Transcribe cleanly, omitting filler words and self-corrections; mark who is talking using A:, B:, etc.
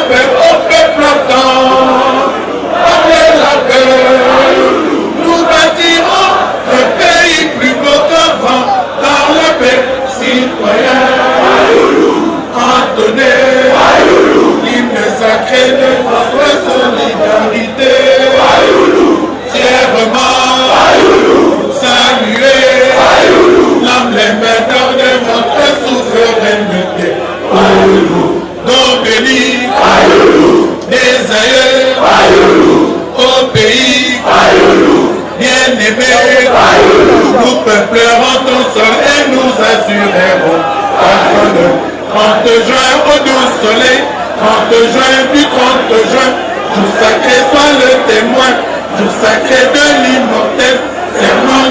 A: paix au peuple ardent. Avec la paix, nous bâtirons un pays plus beau qu'avant. Dans la paix, citoyens, entonner l'hymne sacré de notre solidarité. Fièrement, saluer l'emblémateur de votre souveraineté. Don béni des aïeux au pays bien-aimé. Nous peuplerons ton sol et nous assurerons contre le 30 juin au doux soleil, 30 juin du 30 juin, jour sacré soit le témoin, jour sacré de l'immortel serment